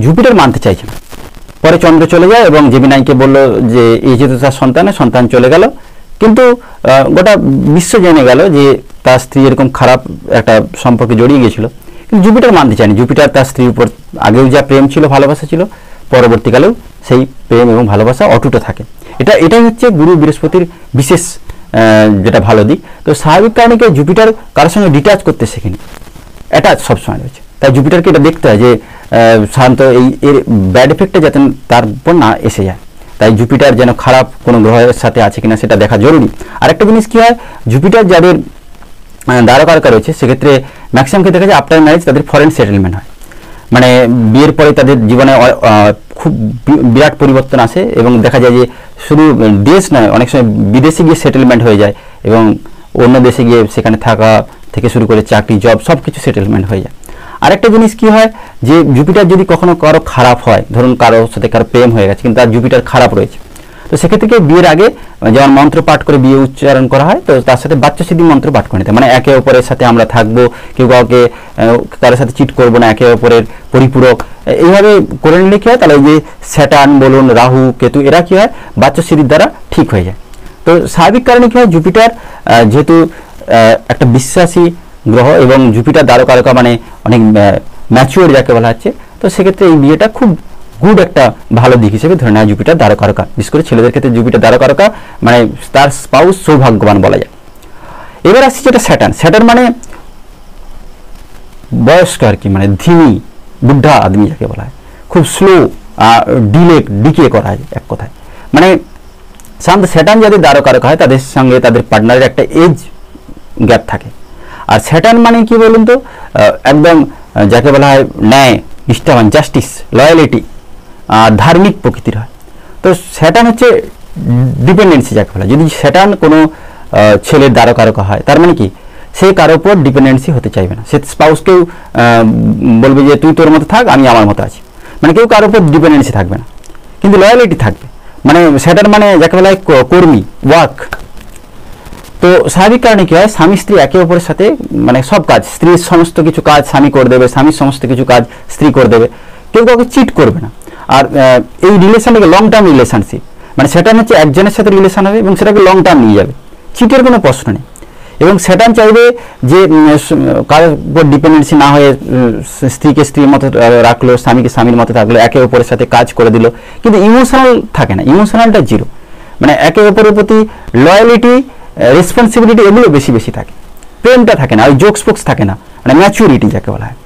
জুপিটার মানতে চাইছে না। পরে চন্দ্র চলে যায় এবং জেমিনাইকে বলল যে এই যেহেতু তার সন্তান চলে গেল, কিন্তু গোটা বিশ্ব জেনে গেল যে তার স্ত্রী এরকম খারাপ একটা সম্পর্কে জড়িয়ে গিয়েছিল। কিন্তু জুপিটার মানতে চায়নি। জুপিটার তার স্ত্রীর উপর আগেও যা প্রেম ছিল, ভালোবাসা ছিল, পরবর্তীকালেও সেই প্রেম এবং ভালোবাসা অটুট থাকে। এটাই হচ্ছে গুরু বৃহস্পতির বিশেষ যেটা ভালো দিক। তো স্বাভাবিক কারণে জুপিটার কারোর সঙ্গে ডিটাচ করতে শেখেনি, অ্যাটাচ সবসময় রয়েছে। তাই জুপিটারকে এটা দেখতে হয় যে সাধারণত এর ব্যাড এফেক্টটা যাতে তার উপর না এসে যায়। তাই জুপিটার যেন খারাপ কোনো গ্রহের সাথে আছে কিনা সেটা দেখা জরুরি। আরেকটা জিনিস কি হয়, জুপিটার যাদের দ্বারকারকা রয়েছে সেক্ষেত্রে ম্যাক্সিমামকে দেখা যায় আফটার ম্যারেজ তাদের ফরেন সেটেলমেন্ট হয়। মানে বিয়ের পরে তাদের জীবনে খুব বিরাট পরিবর্তন আসে এবং দেখা যায় যে শুধু দেশ নয়, অনেক সময় বিদেশে গিয়ে সেটেলমেন্ট হয়ে যায় এবং অন্য দেশে গিয়ে সেখানে থাকা থেকে শুরু করে চাকরি, জব সব কিছু সেটেলমেন্ট হয়ে যায়। আরেকটা জিনিস কি হয় যে জুপিটার যদি কখনো কারো খারাপ হয়, ধরুন কারোর সাথে কারো প্রেম হয়ে গেছে কিন্তু তার জুপিটার খারাপ রয়েছে, তো সেক্ষেত্রে বিয়ের আগে যেমন মন্ত্র পাঠ করে বিয়ে উচ্চারণ করা হয়, তো তার সাথে বাচ্চা সিদ্ধি মন্ত্র পাঠ করে নিতে, মানে একে অপরের সাথে আমরা থাকবো, কেউ কাউকে কারোর সাথে চিট করবো না, একে অপরের পরিপূরক, এইভাবে করে নিলে কি হয়, তাহলে ওই যে স্যাটার্ন বলুন, রাহু, কেতু, এরা কি হয় বাচ্চা সিদ্ধির দ্বারা ঠিক হয়ে যায়। তো স্বাভাবিক কারণে কি হয়, জুপিটার যেহেতু একটা বিশ্বাসী গ্রহ এবং জুপিটার দ্বারকারকা মানে অনেক ম্যাচিওর যাকে বলা হচ্ছে, তো সেক্ষেত্রে এই বিয়েটা খুব গুড একটা ভালো দিক হিসেবে ধরে নেয় জুপিটার দ্বারকারকা। বিশেষ করে ছেলেদের ক্ষেত্রে জুপিটার দ্বারকারকা মানে তার স্পাউস সৌভাগ্যবান বলা যায়। এবার আসছে যেটা স্যাটার্ন মানে বয়স্ক আর কি, মানে ধিমি বুদ্ধা আদমি যাকে বলা হয়, খুব স্লো ডিকে করা হয় এক কথায়। মানে সাধারণত স্যাটার্ন যাদের দ্বারকারকা হয় তাদের সঙ্গে তাদের পার্টনারের একটা এজ গ্যাপ থাকে। আর স্যাটার্ন মানে কি বলুন তো, একদম যাকে বলা হয় ন্যায়, নিষ্ঠাবান, জাস্টিস, লয়ালিটি, ধার্মিক প্রকৃতির হয়। তো স্যাটার্ন হচ্ছে ডিপেন্ডেন্সি যাকে বলা হয়। যদি স্যাটার্ন কোনো ছেলের দ্বারকারকা হয় তার মানে কি সে কারোর উপর ডিপেন্ডেন্সি হতে চাইবে না, সে স্পাউসকেও বলবে যে তুই তোর মতো থাক, আমি আমার মতো আছি, মানে কেউ কারোর উপর ডিপেন্ডেন্সি থাকবে না, কিন্তু লয়ালিটি থাকবে। মানে স্যাটার্ন মানে যাকে বলা হয় কর্মী, ওয়ার্ক। তো স্বাভাবিক কারণে কি হয়, স্বামী স্ত্রী একে অপরের সাথে মানে সব কাজ, স্ত্রীর সমস্ত কিছু কাজ স্বামী করে দেবে, স্বামীর সমস্ত কিছু কাজ স্ত্রী করে দেবে, কেউ কাউকে চিট করবে না। আর এই রিলেশনটাকে লং টার্ম রিলেশনশিপ, মানে স্যাটার্ন হচ্ছে একজনের সাথে রিলেশন হবে এবং সেটাকে লং টার্ম নিয়ে যাবে, চিটের কোনো প্রশ্ন নেই। এবং স্যাটার্ন চাইবে যে কারোর উপর ডিপেন্ডেন্সি না হয়ে স্ত্রীকে স্ত্রীর মতো রাখলো, স্বামীকে স্বামীর মতো থাকলো, একে অপরের সাথে কাজ করে দিল, কিন্তু ইমোশনাল থাকে না, ইমোশনালটা জিরো। মানে একে অপরের প্রতি লয়ালিটি, রেসপন্সিবিলিটি এগুলো বেশি বেশি থাকে, প্রেমটা থাকে না, ওই জোকস ফোকস থাকে না, মানে ম্যাচুরিটি যাকে বলা হয়।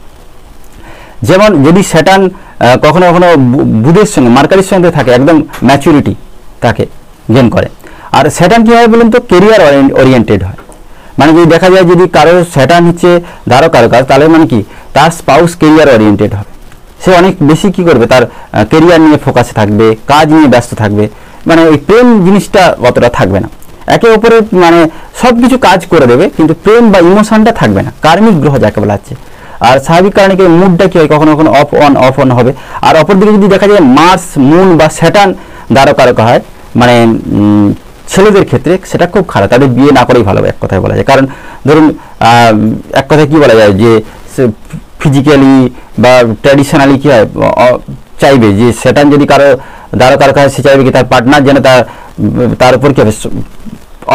যেমন যদি স্যাটার্ন কখনো কখনো বুধের সঙ্গে মার্কারির সঙ্গে থাকে, একদম ম্যাচুরিটি তাকে গেন করে। আর স্যাটার্ন কী হয় বলুন তো, কেরিয়ার ওরিয়েন্টেড হয়। মানে যদি দেখা যায় যদি কারোর স্যাটার্ন হচ্ছে দ্বারকারকা, তাহলে মানে কি তার স্পাউস কেরিয়ার ওরিয়েন্টেড হবে, সে অনেক বেশি কি করবে, তার কেরিয়ার নিয়ে ফোকাসে থাকবে, কাজ নিয়ে ব্যস্ত থাকবে, মানে ওই প্রেম জিনিসটা অতটা থাকবে না, একে অপরের মানে সব কিছু কাজ করে দেবে কিন্তু প্রেম বা ইমোশনটা থাকবে না, কার্মিক গ্রহ যাকে বলা হচ্ছে। আর স্বাভাবিক কারণে কি মুডটা কি হয়, কখনো কখনো অফ অন হবে। আর অপরদিকে যদি দেখা যায় মার্স, মুন বা স্যাটার্ন দ্বারকারকা হয়, মানে ছেলেদের ক্ষেত্রে সেটা খুব খারাপ, তাদের বিয়ে না করেই ভালো এক কথায় বলা যায়। কারণ ধরুন এক কথায় কি বলা যায় যে ফিজিক্যালি বা ট্র্যাডিশনালি কি হয়, চাইবে যে স্যাটার্ন যদি কারো দ্বারকারকা হয়, সে চাইবে কি তার পার্টনার যেন তার উপর কি হবে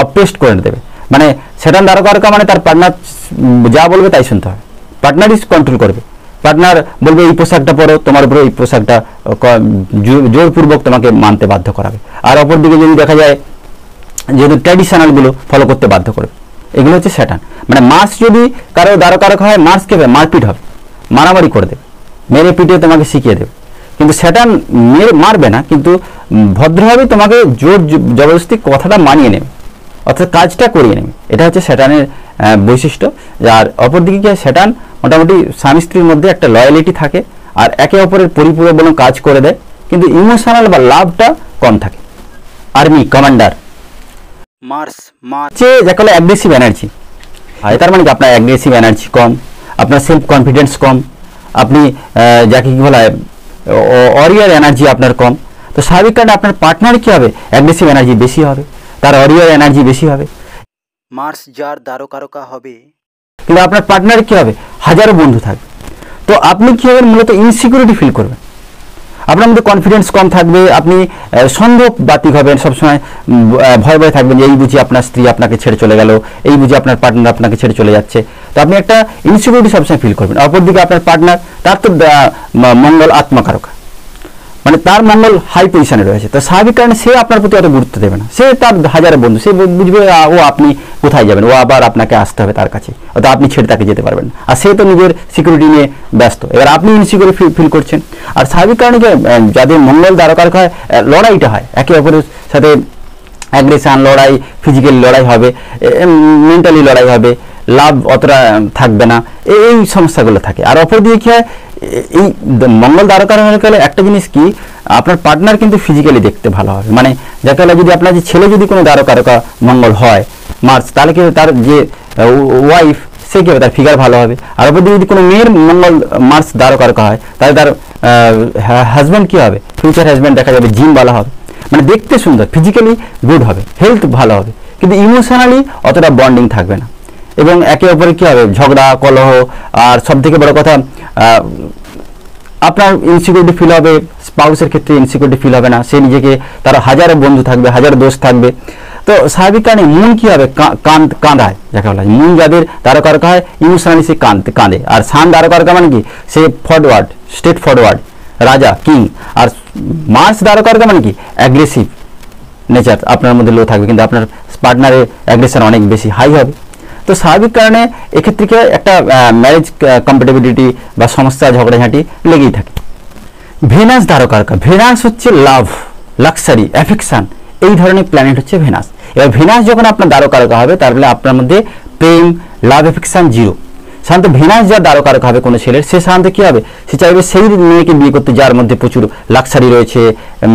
অপরেস্ট করে দেবে। মানে স্যাটার্ন দ্বারকারকা মানে তার পার্টনার যা বলবে তাই শুনতে হবে, পার্টনারই কন্ট্রোল করবে। পার্টনার বলবে এই পোশাকটা পরো, তোমার উপরে এই পোশাকটা জোরপূর্বক তোমাকে মানতে বাধ্য করাবে। আর অপরদিকে যদি দেখা যায় যেহেতু ট্র্যাডিশনালগুলো ফলো করতে বাধ্য করবে, এগুলো হচ্ছে স্যাটার্ন। মানে মার্স যদি কারো দ্বারকারকা হয়, মার্স কে মারপিট হবে, মারামারি করে দেবে, মেরে পিটে তোমাকে শিখিয়ে দেবে। কিন্তু স্যাটার্ন মারবে না, কিন্তু ভদ্রভাবে তোমাকে জোর জবরদস্তি কথাটা মানিয়ে নেবে, অর্থাৎ কাজটা করিয়ে নেবে। এটা হচ্ছে স্যাটার্নের বৈশিষ্ট্য। আর অপরদিকে কি স্যাটার্ন মোটামুটি স্বামী স্ত্রীর মধ্যে একটা লয়ালিটি থাকে আর একে অপরের পরিপূরক বলে কাজ করে দেয়, কিন্তু ইমোশনাল বা লাভটা কম থাকে। আর্মি কমান্ডার মার্স যাকে বলে অ্যাগ্রেসিভ এনার্জি, আর তার মানে কি আপনার অ্যাগ্রেসিভ এনার্জি কম, আপনার সেলফ কনফিডেন্স কম, আপনি যাকে কি বলা হয় ওয়ারিয়ার এনার্জি আপনার কম। তো স্বাভাবিক কারণে আপনার পার্টনার কি হবে, অ্যাগ্রেসিভ এনার্জি বেশি হবে, তার ওয়ারিয়ার এনার্জি বেশি হবে। মার্স যার দ্বারকারকা হবে, কিন্তু আপনার পার্টনার কি হবে, হাজারো বন্ধু থাকবে। তো তো আপনি কি হবেন, মূলত ইনসিকিউরিটি ফিল করবেন, আপনার মধ্যে কনফিডেন্স কম থাকবে, আপনি সন্দেহবাতিক হবেন, সবসময় ভয় ভয় থাকবেন যে এই বুঝি আপনার স্ত্রী আপনাকে ছেড়ে চলে গেল, এই বুঝি আপনার পার্টনার আপনাকে ছেড়ে চলে যাচ্ছে। তো আপনি একটা ইনসিকিউরিটি সবসময় ফিল করবেন। অপরদিকে আপনার পার্টনার, তার তো মঙ্গল আত্মকারক, মানে তার মঙ্গল হাই পজিশনে রয়েছে, তো স্বাভাবিক কারণে সে আপনার প্রতি অত গুরুত্ব দেবে না। সে তার হাজারো বন্ধু, সে বুঝবে ও আপনি কোথায় যাবেন, ও আবার আপনাকে আসতে হবে তার কাছে, অত আপনি ছেড়ে তাকে যেতে পারবেন না। আর সে তো নিজের সিকিউরিটি নিয়ে ব্যস্ত, এবার আপনি ইনসিকিউর ফিল করছেন। আর স্বাভাবিক কারণে যাদের মঙ্গল দ্বারকারক হয়, লড়াইটা হয় একে অপরের সাথে, অ্যাগ্রেশন, লড়াই, ফিজিক্যাল লড়াই হবে, মেন্টালি লড়াই হবে, লাভ অতটা থাকবে না, এই সমস্যাগুলো থাকে। আর অপরদিকে কি হয়, এই মঙ্গল দ্বারকারক হয়ে গেলে একটা জিনিস কি, আপনার পার্টনার কিন্তু ফিজিক্যালি দেখতে ভালো হবে, মানে যাকে বলে যদি আপনার যে ছেলে যদি কোনো দ্বারকারকা মঙ্গল হয় মার্স, তাহলে কি তার যে ওয়াইফ সে কি হবে, তার ফিগার ভালো হবে। আর অপরদিকে যদি কোনো মেয়ের মঙ্গল মার্স দ্বারকারকা হয়, তাহলে তার হাজব্যান্ড কি হবে, ফিউচার হাজব্যান্ড দেখা যাবে জিম ভালো হবে, মানে দেখতে সুন্দর, ফিজিক্যালি গুড হবে, হেলথ ভালো হবে, কিন্তু ইমোশনালি অতটা বন্ডিং থাকবে না। এবং একে অপরে কি হবে, ঝগড়া, কলহ। আর সব থেকে বড় কথা, আপনার ইনসিকিউরিটি ফিল হবে, স্পাউসের ক্ষেত্রে ইনসিকিউরিটি ফিল হবে না, সে নিজেকে, তার হাজারো বন্ধু থাকবে, হাজারো দোষ থাকবে। তো স্বাভাবিক কারণে মন কি হবে, কাঁদায়, যাকে বলা হয় মন যাদের দ্বারকারকা হয়, ইমোশনালি সে কাঁদে। আর সান দ্বারকারকা মানে কি, সে ফরওয়ার্ড, স্টেট ফরওয়ার্ড, রাজা, কিং। আর মার্স দ্বারকারকা মানে কি, অ্যাগ্রেসিভ নেচার আপনার মধ্যে লো থাকবে, কিন্তু আপনার পার্টনারের অ্যাগ্রেশন অনেক বেশি হাই হবে। তো স্বাভাবিক কারণে এক্ষেত্রে কি একটা ম্যারেজ কম্প্যাটিবিলিটি বা সমস্যা, ঝগড়াঝাঁটি লেগেই থাকে। ভেনাস দ্বারকারকা, ভেনাস হচ্ছে লাভ, লাক্সারি, অ্যাফেকশন, এই ধরনের প্ল্যানেট হচ্ছে ভেনাস। এবার ভেনাস যখন আপনার দ্বারকারকা হবে, তারপরে আপনার মধ্যে প্রেম, লাভ, অ্যাফেকশন জিরো। সাধারণত ভেনাস যার দ্বারকারক হবে কোনো ছেলের, সে সাধারণত কি হবে, সে চাইবে সেই মেয়েকে বিয়ে করতে যার মধ্যে প্রচুর লাক্সারি রয়েছে,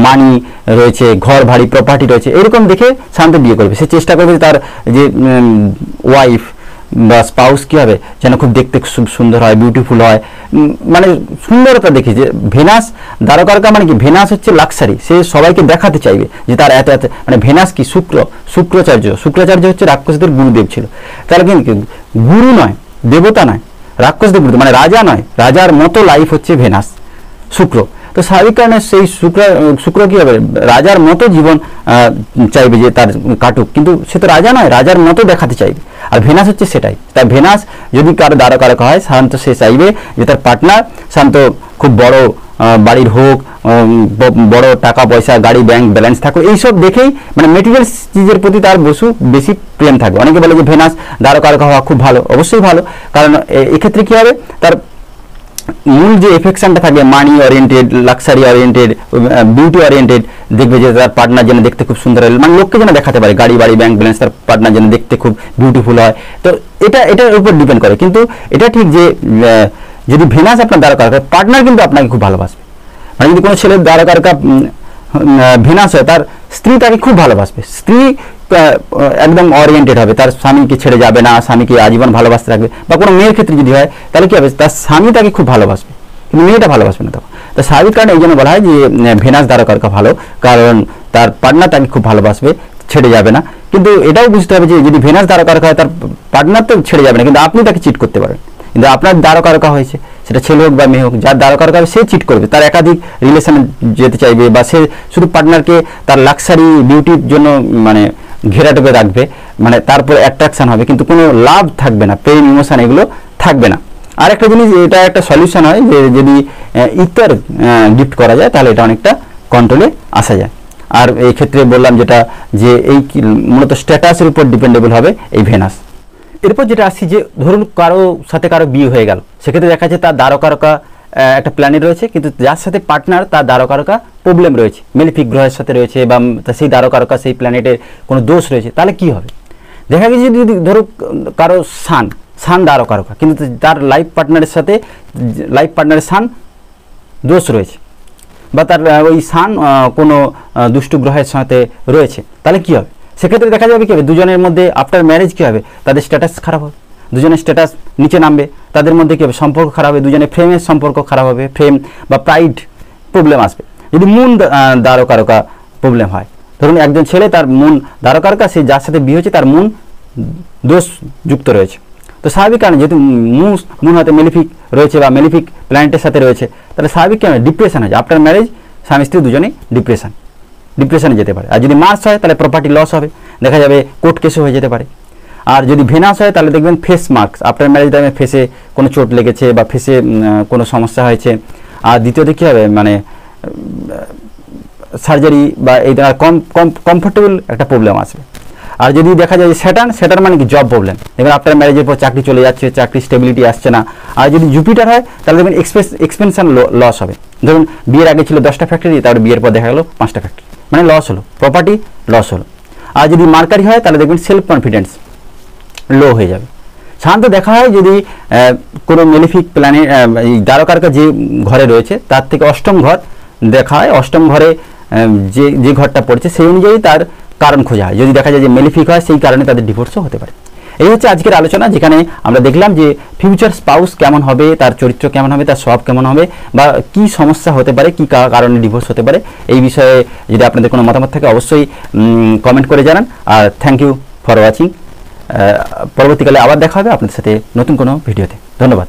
মানি রয়েছে, ঘর বাড়ি প্রপার্টি রয়েছে, এরকম দেখে সাধারণত বিয়ে করবে। সে চেষ্টা করবে তার যে ওয়াইফ বা স্পাউস কি হবে, যেন খুব দেখতে খুব সুন্দর হয়, বিউটিফুল হয়, মানে সুন্দরতা দেখে। যে ভেনাস দ্বারকারকা মানে কি, ভেনাস হচ্ছে লাক্সারি, সে সবাইকে দেখাতে চাইবে যে তার এত এত, মানে ভেনাস কি, শুক্রাচার্য হচ্ছে রাক্ষসদের গুরুদেব ছিল। তাহলে কিন্তু গুরু নয়, দেবতা নয়, রাক্ষসদের গুরু, মানে রাজা নয়, রাজার মতো লাইফ হচ্ছে ভেনাস, শুক্র। তো স্বাভাবিক কারণে সেই শুক্র কি হবে, রাজার মতো জীবন চাইবে যে তার কাটুক, কিন্তু সে তো রাজা নয়, রাজার মতো দেখাতে চাইবে। আর ভেনাস হচ্ছে সেটাই। তাই ভেনাস যদি কারো দ্বারকারক হয়, সাধারণত সে চাইবে যে তার পার্টনার সাধারণত খুব বড় বাড়ির হোক, বড় টাকা পয়সা, গাড়ি, ব্যাংক ব্যালেন্স থাকুক, এইসব দেখেই, মানে মেটেরিয়ালস চিজের প্রতি তার বেশি প্রেম থাকবে। অনেকে বলে যে ভেনাস দ্বারকারক হওয়া খুব ভালো, অবশ্যই ভালো, কারণ এক্ষেত্রে কি হবে, তার মূল যে এফেকশনটা থাকবে money oriented, luxury oriented, beauty oriented, দেখবে যে তার পার্টনার যেন দেখতে খুব সুন্দর হয়, মানে লোককে যেন দেখাতে পারে গাড়ি বাড়ি ব্যাংক ব্যালেন্স, তার পার্টনার যেন দেখতে খুব বিউটিফুল হয়। তো এটার উপর ডিপেন্ড করে। কিন্তু এটা ঠিক যে যদি ভেনাস আপনার দ্বারকারক হয়, পার্টনার কিন্তু আপনাকে খুব ভালোবাসবে। মানে যদি কোনো ছেলের দ্বারকারকা ভেনাস হয়, তার স্ত্রী তাকে খুব ভালোবাসবে, স্ত্রী একদম ওরিয়েন্টেড হবে, তার স্বামীকে ছেড়ে যাবে না, স্বামীকে আজীবন ভালোবাসতে থাকবে। বা কোনো মেয়ের ক্ষেত্রে যদি হয়, তাহলে কি হবে, তার স্বামী তাকে খুব ভালোবাসবে, কিন্তু মেয়েটা ভালোবাসবে না তখন। তো স্বাভাবিক কারণে এই জন্য বলা হয় যে ভেনাস দ্বারকারকা ভালো, কারণ তার পার্টনার তাকে খুব ভালোবাসবে, ছেড়ে যাবে না। কিন্তু এটাও বুঝতে হবে যে যদি ভেনাস দ্বারকারকা হয়, তার পার্টনার তো ছেড়ে যাবে না, কিন্তু আপনি তাকে চিট করতে পারেন। কিন্তু আপনার দ্বারকারকা হয়েছে, সেটা ছেলে হোক বা মেয়ে হোক, যার দ্বারকারকা হবে সে চিট করবে, তার একাধিক রিলেশনে যেতে চাইবে, বা সে শুধু পার্টনারকে তার লাক্সারি বিউটির জন্য মানে ঘেরাটোপে রাখবে, মানে তারপর অ্যাট্রাকশন হবে, কিন্তু কোনো লাভ থাকবে না, প্রেম, ইমোশন এগুলো থাকবে না। আর একটা জিনিস, এটা একটা সলিউশন হয় যে যদি ইত্যার গিফট করা যায়, তাহলে এটা অনেকটা কন্ট্রোলে আসা যায়। আর এই ক্ষেত্রে বললাম যেটা, যে এই মূলত স্ট্যাটাসের উপর ডিপেন্ডেবল হবে এই ভেনাস। এরপর যেটা আসছি, যে ধরুন কারো সাথে কারো বিয়ে হয়ে গেল, সেক্ষেত্রে দেখা যাচ্ছে তার দ্বারকারকা একটা প্ল্যানেট রয়েছে, কিন্তু যার সাথে পার্টনার তার দ্বারকারকা প্রবলেম রয়েছে, মেলিফিক গ্রহের সাথে রয়েছে, বা সেই দ্বারকারকা সেই প্ল্যানেটের কোনো দোষ রয়েছে, তাহলে কি হবে? দেখা গেছে যদি ধরো কারো সান দ্বারকারকা, কিন্তু তার লাইফ পার্টনারের সান দোষ রয়েছে, বা তার ওই সান কোনো দুষ্টু গ্রহের সাথে রয়েছে, তাহলে কি হবে? সেক্ষেত্রে দেখা যাবে কি হবে, দুজনের মধ্যে আফটার ম্যারেজ কি হবে, তাদের স্ট্যাটাস খারাপ হবে, দুজনের স্ট্যাটাস নিচে নামবে, তাদের মধ্যে কি হবে, সম্পর্ক খারাপ হবে, দুজনের ফ্রেমের সম্পর্ক খারাপ হবে, ফ্রেম বা প্রাইড প্রবলেম আসবে। যদি মুন দ্বারকারকা প্রবলেম হয়, ধরুন একজন ছেলে, তার মুন দ্বারকারকা, সে যার সাথে বিয়ে হয়েছে তার মুন দোষ যুক্ত রয়েছে, তো স্বাভাবিক কারণে যেহেতু মুন হাতে মেলিফিক রয়েছে বা মেলিফিক প্ল্যানেটের সাথে রয়েছে, তাহলে স্বাভাবিক কারণে ডিপ্রেশন হয়। আফটার ম্যারেজ স্বামী স্ত্রী দুজনেই ডিপ্রেশনে যেতে পারে। আর যদি মার্স হয় তাহলে প্রপার্টি লস হবে, দেখা যাবে কোর্ট কেসও হয়ে যেতে পারে। আর যদি ভেনাস হয় তাহলে দেখবেন ফেস মার্কস, আফটার ম্যারেজ টাইমে ফেসে কোনো চোট লেগেছে বা ফেসে কোনো সমস্যা হয়েছে। আর দ্বিতীয়ত কী হবে, মানে সার্জারি বা এই কমফোর্টেবল একটা প্রবলেম আসবে। আর যদি দেখা যায় যে স্যাটার্ন মানে কি জব প্রবলেম, দেখবেন আফটার ম্যারেজের পর চাকরি চলে যাচ্ছে, চাকরি স্টেবিলিটি আসছে না। আর যদি জুপিটার হয় তাহলে দেখবেন এক্সপেনশন লস হবে। ধরুন বিয়ের আগে ছিল 10টা ফ্যাক্টরি, তারপরে বিয়ের পর দেখা গেলো 5টা ফ্যাক্টরি, মানে লস হলো, প্রপার্টি লস হলো। আর যদি মার্কারি হয় তাহলে দেখবেন সেলফ কনফিডেন্স লো হয়ে যাবে। সাধারণত দেখা হয় যদি কোনো মেলিফিক প্ল্যানেট এই দ্বারকারকা যে ঘরে রয়েছে তার থেকে অষ্টম ঘর দেখা হয়, অষ্টম ঘরে যে ঘরটা পড়ছে সেই অনুযায়ী তার কারণ খোঁজা হয়। যদি দেখা যায় যে মেলিফিক হয় সেই কারণে তাদের ডিভোর্সও হতে পারে। এই হচ্ছে আজকের আলোচনা, যেখানে আমরা দেখলাম যে ফিউচার স্পাউস কেমন হবে, তার চরিত্র কেমন হবে, তার স্বভাব কেমন হবে, বা কি সমস্যা হতে পারে, কি কারণে ডিভোর্স হতে পারে। এই বিষয়ে যদি আপনাদের কোনো মতামত থাকে অবশ্যই কমেন্ট করে জানান। আর থ্যাংক ইউ ফর ওয়াচিং। পরবর্তীকালে আবার দেখা হবে আপনাদের সাথে নতুন কোনো ভিডিওতে। ধন্যবাদ।